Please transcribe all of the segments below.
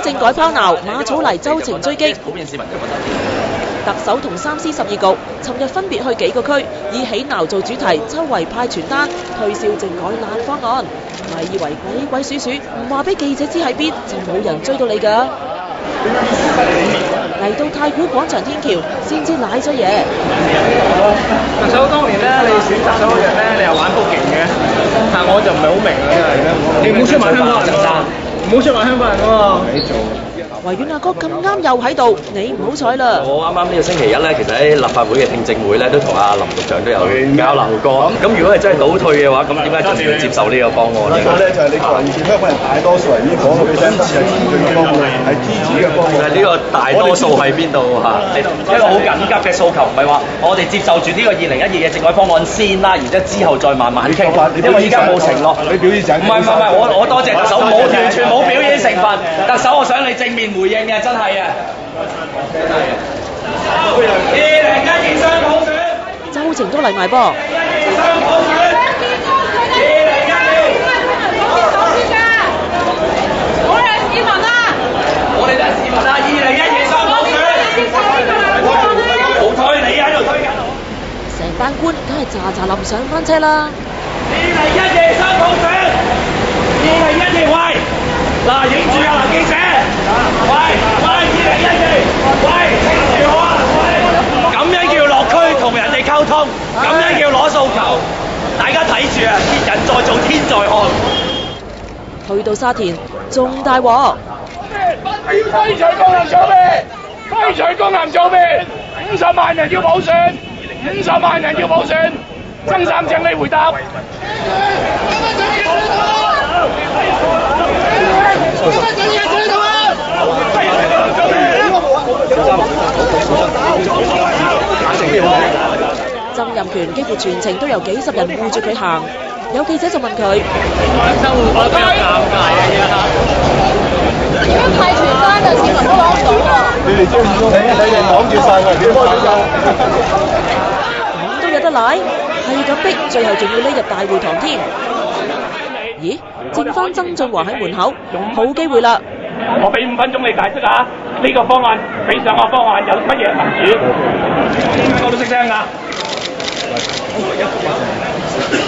政改拋錨，馬草泥周庭追擊。普遍市民就覺得特首同3司12局尋日分別去幾個區，以喜鬧做主題，周圍派傳單，推銷政改爛方案。咪以為鬼鬼祟祟，唔話俾記者知喺邊，就冇人追到你㗎。嚟到太古廣場天橋，先知賴咗嘢。特首當年咧，你選擇咗嗰日咧，你又玩福勁嘅，但我就唔係好明啦。你唔好出賣香港人啊！唔好出賣香港人喎。維園阿哥咁啱又喺度，你唔好彩啦！我啱啱呢個星期一咧，其實喺立法會嘅聽證會咧，都同阿林局長都有交流過。咁如果係真係倒退嘅話，咁點解仲要接受呢個方案咧？呢個咧就係你維持香港人大多數人已經講過，佢想支持天進嘅方案，係支持嘅方案。呢個大多數喺邊度嚇？一個好緊急嘅訴求，唔係話我哋接受住呢個2012嘅政改方案先啦，然之後再慢慢傾。因為依家冇承諾，你表演仔。唔係，我多謝特首，完全冇表演成分。特首，我想你正面回應嘅，真係啊！2012雙普選，周庭都嚟埋噃。雙普選，2012，我哋係市民啊！我哋都係市民啊！2012雙普選，冇推你喺度推緊我。成班官梗係喳喳臨上翻車啦！2012雙普選，2012喂！嗱，影住啊！嗱，記者，喂，2012，喂，聽住我啊！咁樣叫落區同人哋溝通，咁樣叫攞訴求，大家睇住啊！天人在做，天在看。去到沙田仲大鑊。廢除功能組別，廢除功能組別，50萬人要普選，50萬人要普選，曾生請你回答。曾蔭權幾乎全程都有幾十人護住佢行，有記者就問佢：生活覺得比較尷尬啊！而家派傳單啊，市民都攞唔到喎。你哋知唔知？你哋擋住晒佢，點幫手？咁都有得賴，係咁逼，最後仲要匿入大會堂添。咦？剩翻曾俊華喺門口，好機會啦！我俾5分鐘你解釋下呢個方案比上個方案有乜嘢民主？我都識聽㗎。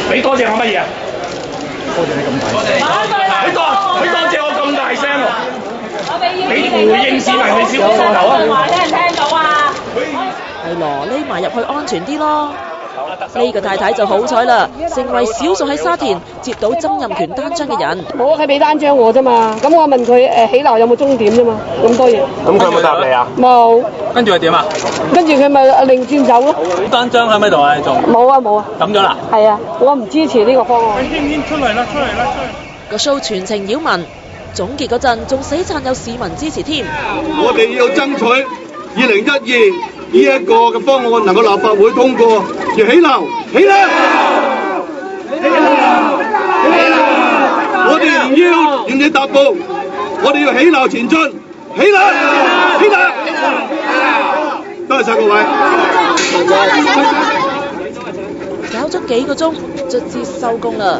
俾多謝我乜嘢啊？多謝你咁大聲。佢多謝我咁大聲喎。你回應市民嘅小訴求啊！話俾人聽到啊！係咯，匿埋入去安全啲咯。呢個太太就好彩啦，成為少數喺沙田接到曾蔭權單張嘅人。冇，佢俾單張我啫嘛。咁我問佢喜鬧有冇終點啫嘛，咁多嘢。咁佢有冇答你啊？冇。跟住係點啊？跟住佢咪另轉走咯。單張喺咪度啊？你仲冇啊冇啊。抌咗啦？係啊，我唔支持呢個方案。出嚟啦！個 show 全程擾民，總結嗰陣仲死撐有市民支持添。我哋要爭取2012呢一個嘅方案能夠立法會通過，要起鬧，起鬧！我哋唔要原地踏步，我哋要起鬧前進，起鬧！起鬧！多謝晒各位。搞咗幾個鐘，卒之收工啦。